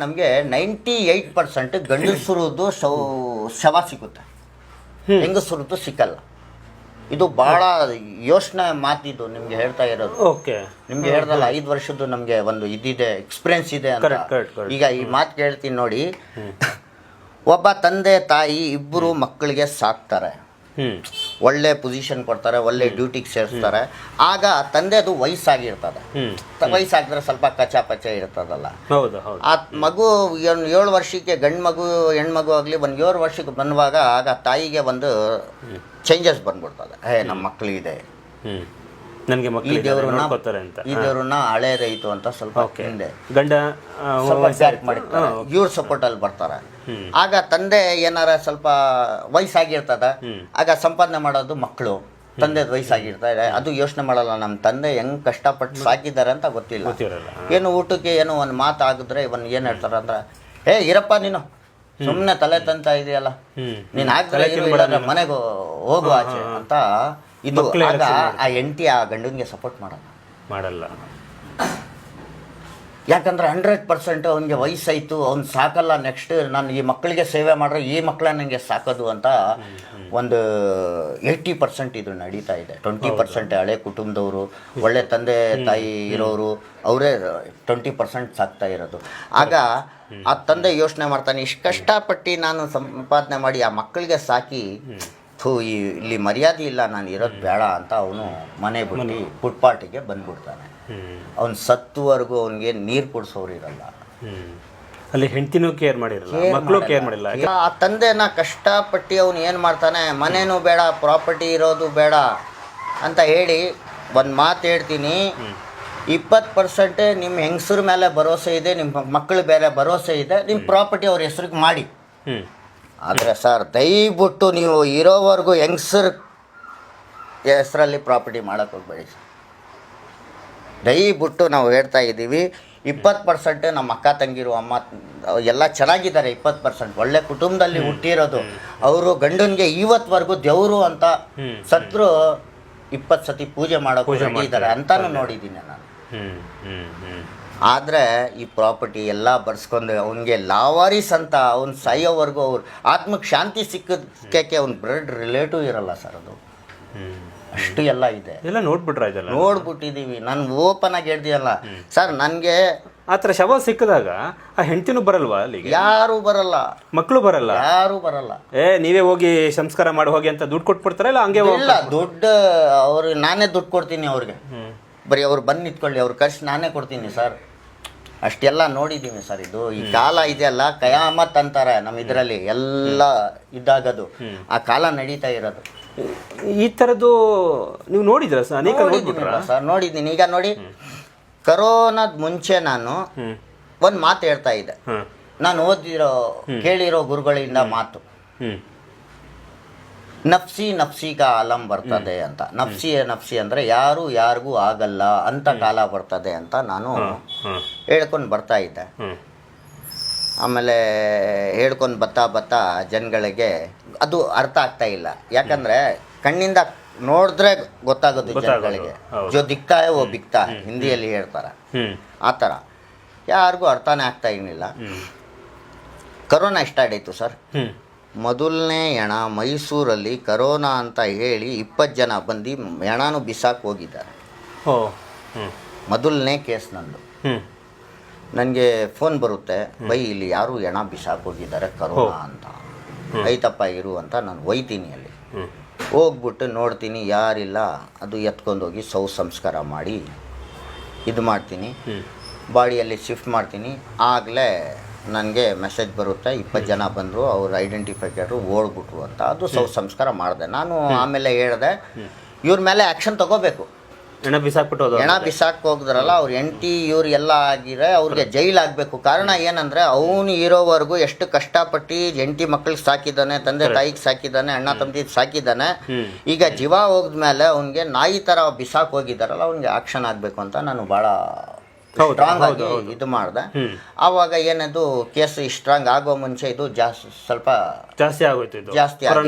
ನಮಗೆ 98% ಗಂಡಸರದ್ದು ಶವ ಸಿಗುತ್ತೆ, ಹೆಂಗಸರದ್ದು ಸಿಕ್ಕಲ್ಲ. ಇದು ಭಾಳ ಯೋಚನೆ ಮಾತಿದ್ದು ನಿಮ್ಗೆ ಹೇಳ್ತಾ ಇರೋದು. ಓಕೆ, ನಿಮ್ಗೆ ಹೇಳ್ದಲ್ಲ 5 ವರ್ಷದ್ದು ನಮಗೆ ಒಂದು ಇದಿದೆ, ಎಕ್ಸ್ಪೀರಿಯನ್ಸ್ ಇದೆ ಅಂತ. ಈಗ ಈ ಮಾತು ಕೇಳ್ತೀನಿ ನೋಡಿ. ಒಬ್ಬ ತಂದೆ ತಾಯಿ ಇಬ್ಬರು ಮಕ್ಕಳಿಗೆ ಸಾಕ್ತಾರೆ, ಒಳ್ಳೆ ಪೊಸಿಷನ್ ಕೊಡ್ತಾರೆ, ಒಳ್ಳೆ ಡ್ಯೂಟಿಗೆ ಸೇರಿಸ್ತಾರೆ. ಆಗ ತಂದೆದು ವಯಸ್ಸಾಗಿರ್ತದೆ, ವಯಸ್ಸಾಗಿದ್ರೆ ಸ್ವಲ್ಪ ಕಚಾಪಚ ಇರ್ತದಲ್ಲ. ಆ ಮಗು 7 ವರ್ಷಕ್ಕೆ ಗಂಡು ಮಗು ಹೆಣ್ಮಗು ಆಗಲಿ ಒಂದು 7 ವರ್ಷಕ್ಕೆ ಬಂದುವಾಗ ಆಗ ತಾಯಿಗೆ ಒಂದು ಚೇಂಜಸ್ ಬಂದ್ಬಿಡ್ತದೆ. ನಮ್ಮ ಮಕ್ಕಳಿದೆ, ನನಗೆ ಈ ದೇವ್ರನ್ನ ಹಳೇದಾಯ್ತು ಅಂತ ಸ್ವಲ್ಪ ಹಿಂದೆ ಗಂಡ ಮಾಡಿರ್ತಾರೆ, ಇವ್ರ ಸಪೋರ್ಟಲ್ಲಿ ಬರ್ತಾರೆ. ಆಗ ತಂದೆ ಏನಾರ ಸ್ವಲ್ಪ ವಯಸ್ಸಾಗಿರ್ತದ, ಆಗ ಸಂಪಾದನೆ ಮಾಡೋದು ಮಕ್ಕಳು. ತಂದೆ ವಯಸ್ಸಾಗಿರ್ತಾರೆ, ಅದು ಯೋಚನೆ ಮಾಡಲ್ಲ, ನಮ್ಮ ತಂದೆ ಹೆಂಗ್ ಕಷ್ಟಪಟ್ಟು ಸಾಕಿದ್ದಾರೆ ಅಂತ ಗೊತ್ತಿಲ್ಲ. ಏನು ಊಟಕ್ಕೆ ಏನೋ ಒಂದು ಮಾತು ಆಗಿದ್ರೆ ಇವನ್ ಏನ್ ಹೇಳ್ತಾರ ಅಂದ್ರೆ, ಇರಪ್ಪ ನೀನು ಸುಮ್ಮನೆ ತಲೆ ತಂತ ಇದೆಯಲ್ಲ, ನೀನ್ ಹಾಕಿದ್ರೆ ಮನೆಗೆ ಹೋಗು ಆಚೆ ಅಂತ. ಇದು ಆಗ ಆ ಹೆಂಡತಿ ಆ ಗಂಡನಿಗೆ ಸಪೋರ್ಟ್ ಮಾಡಲ್ಲ. ಯಾಕಂದ್ರೆ 100% ಅವನಿಗೆ ವಯಸ್ಸಾಯ್ತು, ಅವ್ನು ಸಾಕಲ್ಲ, ನೆಕ್ಸ್ಟ್ ನಾನು ಈ ಮಕ್ಕಳಿಗೆ ಸೇವೆ ಮಾಡ್ರೆ ಈ ಮಕ್ಕಳ ನನಗೆ ಸಾಕೋದು ಅಂತ ಒಂದು 80% ಇದು ನಡೀತಾ ಇದೆ. 20% ಹಳೆ ಕುಟುಂಬದವರು, ಒಳ್ಳೆ ತಂದೆ ತಾಯಿ ಇರೋರು, ಅವರೇ 20% ಸಾಕ್ತಾ ಇರೋದು. ಆಗ ಆ ತಂದೆ ಯೋಚನೆ ಮಾಡ್ತಾನೆ, ಇಷ್ಟು ಕಷ್ಟಪಟ್ಟು ನಾನು ಸಂಪಾದನೆ ಮಾಡಿ ಆ ಮಕ್ಕಳಿಗೆ ಸಾಕಿ ಇಲ್ಲಿ ಮರ್ಯಾದೆ ಇಲ್ಲ, ನಾನು ಇರೋದು ಬೇಡ ಅಂತ ಅವನು ಮನೆ ಬಿಟ್ಟು ಫುಟ್ಪಾಟಿಗೆ ಬಂದ್ಬಿಡ್ತಾನೆ. ಅವ್ನು ಸತ್ತುವರೆಗೂ ಅವನಿಗೆ ನೀರು ಕುಡಿಸೋರು ಇರಲ್ಲ, ಅಲ್ಲಿ ಹೆಂಡತಿನೂ ಕೇರ್ ಮಾಡಿರಲ್ಲ, ಮಕ್ಕಳು ಕೇರ್ ಮಾಡಿಲ್ಲ. ಆ ತಂದೆನ ಕಷ್ಟಪಟ್ಟು ಅವನು ಏನು ಮಾಡ್ತಾನೆ, ಮನೇನೂ ಬೇಡ, ಪ್ರಾಪರ್ಟಿ ಇರೋದು ಬೇಡ ಅಂತ ಹೇಳಿ ಒಂದು ಮಾತು ಹೇಳ್ತೀನಿ, 20% ನಿಮ್ಮ ಹೆಂಗಸ್ರ ಮೇಲೆ ಭರೋಸೆ ಇದೆ, ನಿಮ್ಮ ಮಕ್ಕಳು ಬೇರೆ ಭರೋಸೆ ಇದೆ, ನಿಮ್ಮ ಪ್ರಾಪರ್ಟಿ ಅವ್ರ ಹೆಸ್ರಿಗೆ ಮಾಡಿ. ಆದರೆ ಸರ್ ದಯವಿಟ್ಟು ನೀವು ಇರೋವರೆಗೂ ಹೆಂಗಸರ ಹೆಸರಲ್ಲಿ ಪ್ರಾಪರ್ಟಿ ಮಾಡೋಕ್ಕೆ ಹೋಗ್ಬೇಡಿ ಸರ್. ದಯವಿಟ್ಟು ನಾವು ಹೇಳ್ತಾ ಇದ್ದೀವಿ. 20% ನಮ್ಮ ಅಕ್ಕ ತಂಗಿರು ಅಮ್ಮ ಎಲ್ಲ ಚೆನ್ನಾಗಿದ್ದಾರೆ, 20% ಒಳ್ಳೆ ಕುಟುಂಬದಲ್ಲಿ ಹುಟ್ಟಿರೋದು. ಅವರು ಗಂಡನಿಗೆ ಇವತ್ತವರೆಗೂ ದೇವರು ಅಂತ ಸತ್ರು 20 ಸತಿ ಪೂಜೆ ಮಾಡೋಕೆ ಅಂತಾನು ನೋಡಿದ್ದೀನಿ ನಾನು. ಆದರೆ ಈ ಪ್ರಾಪರ್ಟಿ ಎಲ್ಲ ಬರ್ಸ್ಕೊಂಡು ಅವನಿಗೆ ಲಾವಾರಿಸ್ ಅಂತ ಅವ್ನು ಸಾಯೋವರೆಗೂ ಅವ್ರು ಆತ್ಮಕ್ಕೆ ಶಾಂತಿ ಸಿಕ್ಕಕ್ಕೆ ಅವ್ನ ಬ್ಲಡ್ ರಿಲೇಟಿವ್ ಇರಲ್ಲ ಸರ್. ಅದು ಅಷ್ಟು ಎಲ್ಲ ಇದೆ, ಎಲ್ಲ ನೋಡ್ಬಿಟ್ಟಿದ್ದೀವಿ. ನಾನು ಓಪನ್ ಆಗಿ ಹೇಳ್ತೀಯಲ್ಲ ಸರ್, ನನಗೆ ಆ ಥರ ಶವ ಸಿಕ್ಕಿದಾಗ ಆ ಹೆಂಡತಿನೂ ಬರಲ್ವಾ ಅಲ್ಲಿಗೆ? ಯಾರು ಬರಲ್ಲ, ಮಕ್ಕಳು ಬರಲ್ಲ, ಯಾರು ಬರಲ್ಲ. ನೀವೇ ಹೋಗಿ ಸಂಸ್ಕಾರ ಮಾಡಿ ಹೋಗಿ ಅಂತ ದುಡ್ಡು ಕೊಟ್ಬಿಡ್ತಾರೆ? ಇಲ್ಲ ಹಂಗೆ ಇಲ್ಲ, ದುಡ್ಡು ಅವ್ರಿಗೆ ನಾನೇ ದುಡ್ಡು ಕೊಡ್ತೀನಿ ಅವ್ರಿಗೆ. ಬರೀ ಅವ್ರು ಬಂದು ನಿಂತ್ಕೊಳ್ಳಿ, ಅವ್ರ ಖರ್ಚು ನಾನೇ ಕೊಡ್ತೀನಿ ಸರ್. ಅಷ್ಟೆಲ್ಲ ನೋಡಿದ್ದೀವಿ ಸರ್. ಇದು ಈ ಕಾಲ ಇದೆಯಲ್ಲ, ಕಯಾಮತ್ ಅಂತಾರೆ ನಮ್ಮ ಇದರಲ್ಲಿ ಎಲ್ಲ ಇದ್ದಾಗದು, ಆ ಕಾಲ ನಡೀತಾ ಇರೋದು. ಈ ಥರದ್ದು ನೀವು ನೋಡಿದ್ರ ಸರ್? ಅನೇಕ ಸರ್ ನೋಡಿದ್ದೀನಿ. ಈಗ ನೋಡಿ, ಕರೋನಾದ ಮುಂಚೆ ನಾನು ಒಂದು ಮಾತು ಹೇಳ್ತಾ ಇದ್ದೆ, ನಾನು ಓದಿರೋ ಕೇಳಿರೋ ಗುರುಗಳಿಂದ ಮಾತು, ನಫ್ಸಿ ನಫ್ಸಿಗ ಆಲಂ ಬರ್ತದೆ ಅಂತ. ನಫ್ಸಿ ಅಂದರೆ ಯಾರು ಯಾರಿಗೂ ಆಗಲ್ಲ ಅಂತ ಕಾಲ ಬರ್ತದೆ ಅಂತ ನಾನು ಹೇಳ್ಕೊಂಡು ಬರ್ತಾ ಇದ್ದೆ. ಆಮೇಲೆ ಹೇಳ್ಕೊಂಡು ಬತ್ತಾ ಜನಗಳಿಗೆ ಅದು ಅರ್ಥ ಆಗ್ತಾ ಇಲ್ಲ. ಯಾಕಂದರೆ ಕಣ್ಣಿಂದ ನೋಡಿದ್ರೆ ಗೊತ್ತಾಗೋದು ಜನಗಳಿಗೆ. ಜೋ ದಿಕ್ತಾ ಹೈ ವೋ ಬಿಕ್ತಾ ಹೈ ಹಿಂದಿಯಲ್ಲಿ ಹೇಳ್ತಾರೆ, ಆ ಥರ ಯಾರಿಗೂ ಅರ್ಥನೇ ಆಗ್ತಾ ಏನಿಲ್ಲ. ಕರೋನಾ ಸ್ಟಾರ್ಟ್ ಆಯಿತು ಸರ್. ಮೊದಲನೇ ಹೆಣ ಮೈಸೂರಲ್ಲಿ ಕರೋನಾ ಅಂತ ಹೇಳಿ 20 ಜನ ಬಂದು ಹೆಣನೂ ಬಿಸಾಕ್ ಹೋಗಿದ್ದಾರೆ. ಮೊದಲನೇ ಕೇಸ್ ನಂದು. ನನಗೆ ಫೋನ್ ಬರುತ್ತೆ, ಬೈ ಇಲ್ಲಿ ಯಾರು ಹೆಣ ಬಿಸಾಕ್ ಹೋಗಿದ್ದಾರೆ ಕರೋನಾ ಅಂತ, ಐತಪ್ಪ ಇರು ಅಂತ. ನಾನು ಒಯ್ತೀನಿ, ಅಲ್ಲಿ ಹೋಗ್ಬಿಟ್ಟು ನೋಡ್ತೀನಿ, ಯಾರಿಲ್ಲ. ಅದು ಎತ್ಕೊಂಡೋಗಿ ಸಂಸ್ಕಾರ ಮಾಡಿ ಇದು ಮಾಡ್ತೀನಿ, ಬಾಡಿಯಲ್ಲಿ ಶಿಫ್ಟ್ ಮಾಡ್ತೀನಿ. ಆಗಲೇ ನನಗೆ ಮೆಸೇಜ್ ಬರುತ್ತೆ, 20 ಜನ ಬಂದರು, ಅವ್ರು ಐಡೆಂಟಿಫೈಕರು ಓಡ್ಬಿಟ್ರು ಅಂತ. ಅದು ಸಂಸ್ಕಾರ ಮಾಡಿದೆ ನಾನು. ಆಮೇಲೆ ಹೇಳಿದೆ, ಇವ್ರ ಮೇಲೆ ಆ್ಯಕ್ಷನ್ ತಗೋಬೇಕು. ಹೆಣ ಬಿಸಾಕ್ ಹೋಗಿದ್ರಲ್ಲ ಅವ್ರ ಹೆಂಡತಿ ಇವ್ರು ಎಲ್ಲ ಆಗಿದ್ರೆ ಅವ್ರಿಗೆ ಜೈಲಾಗಬೇಕು. ಕಾರಣ ಏನಂದರೆ, ಅವನು ಇರೋವರೆಗೂ ಎಷ್ಟು ಕಷ್ಟಪಟ್ಟು ಹೆಂಡತಿ ಮಕ್ಕಳಿಗೆ ಸಾಕಿದ್ದಾನೆ, ತಂದೆ ತಾಯಿಗೆ ಸಾಕಿದ್ದಾನೆ, ಅಣ್ಣ ತಮ್ಮದಿಗೆ ಸಾಕಿದ್ದಾನೆ. ಈಗ ಜೀವ ಹೋಗಿದ್ಮೇಲೆ ಅವ್ನಿಗೆ ನಾಯಿ ಥರ ಬಿಸಾಕ್ ಹೋಗಿದ್ದಾರಲ್ಲ, ಅವ್ನಿಗೆ ಆಕ್ಷನ್ ಆಗಬೇಕು ಅಂತ ನಾನು ಭಾಳ ಸ್ಟ್ರಾಂಗ್ ಆಗಿ ಇದು ಮಾಡಿದೆ. ಆವಾಗ ಏನದು ಕೇಸ್ ಸ್ಟ್ರಾಂಗ್ ಆಗೋ ಮುಂಚೆ ಇದು ಸ್ವಲ್ಪ ಜಾಸ್ತಿ ಆಗೋಯ್ತು, ಜಾಸ್ತಿ ಆಯ್ತು.